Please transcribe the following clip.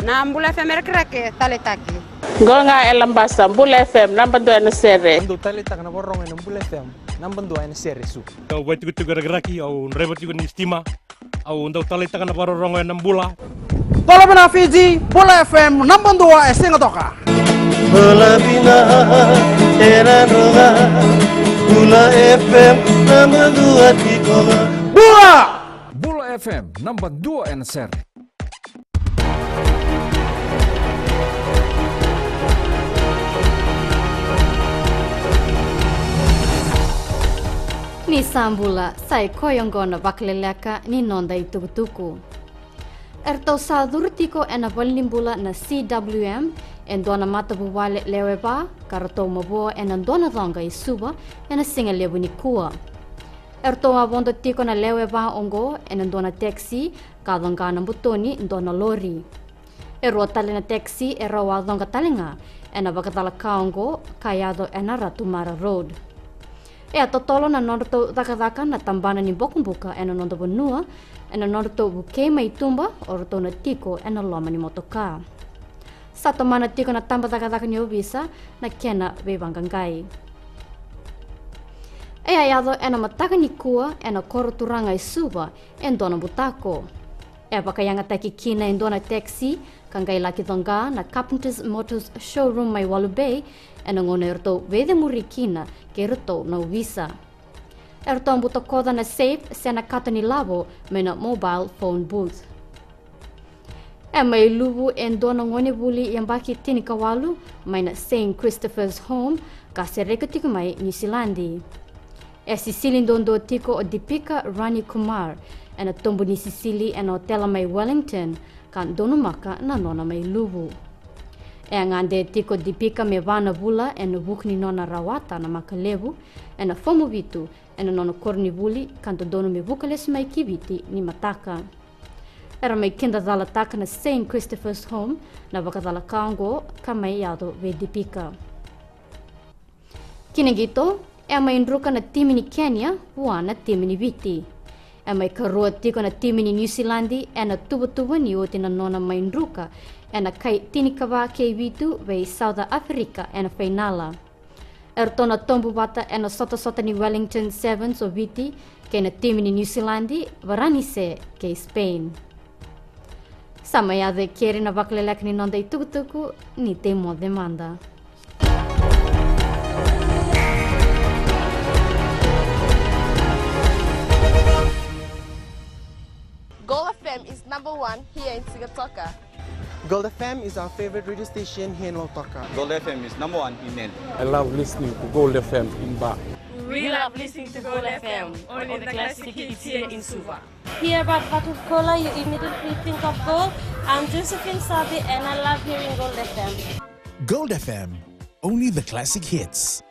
Na Bula FM krake tale taki. Golnga elambasa Bula FM nambando ena sere. Ando tale tak na borong ena Bula FM nambando ena sere su. Kau buat tiga geraki au rebot juga nistima au undau tale tak na borong ena Bula. Tolo bina Fiji Bula FM nambando esinga toka. Bula bina era roga Bula FM nambando atikoga. Bula FM nambando ena sere. Ni sambula sai koyongona Vakaleleka ni nonda itukutuku. Erto sadurtiko ena valimbula na CWM en dona matabu wale leweba karato mabo ena dona donga isuba ena singa lebu ni kua. Erto abondo tiko na leweba ongo ena dona taxi kadonga na butoni dona lori. Ero tale na taxi ero wadonga talinga ena bakatala kaongo kayado ena ratumara road. E totolo na nondo daka na tambana ni bokumbuka ena nondo bonua ena nondo buke mai tumba oroto na tiko ena loma ni motoka. Sato mana tiko na tamba daka ni obisa na kena bebangangai. E ayado ena mataka ni kua ena koro turanga isuba en dona butako. E bakayanga taki kina en dona taxi kangai laki donga na Carpenters Motors showroom mai Walu Bay ena ngone erto vede murikina ke erto na visa. Erto ambuto koda na safe sena kata ni labo me na mobile phone booth. E mai lubu en dona ngone buli yang baki tini kawalu mai na St. Christopher's Home ka sereka tiko mai New Zealandi. E Sicily ndondo tiko o Dipika Rani Kumar ena tombo ni Sicily ena hotela mai Wellington kan dono maka na nona mai lubu. E ngande tiko Dipika me vana bula ena bukni nona rawata na makalebu ena fomu vitu ena nona korni buli kan dono me bukales mai kibiti ni mataka. Era mai kinda dala taka na St. Christopher's Home na bakadala kaongo ka mai yado ve Dipika. Kinegito, e mai ndruka na timi ni Kenya wana timi ni viti. E mai karua tiko na timi ni New Zealandi e na tuba ni oti na nona mai ndruka e na kai tinikawa kei vitu vei South Africa e na finala. Ertona tombu bata e na sota ni Wellington Sevens o viti kei na timi ni New Zealandi varani se kei Spain. Sama yade kere na Vakaleleka ni nonda itukutuku ni temo demanda. Gold FM is #1 here in Sigatoka. Gold FM is our favorite radio station here in Lautoka. Gold FM is #1 in Nen. I love listening to Gold FM in Ba. We love listening to Gold FM, only the classic hits here in Suva. Hear about Vakaleleka, you immediately think of gold. I'm Josephine Sabi and I love hearing Gold FM. Gold FM, only the classic hits.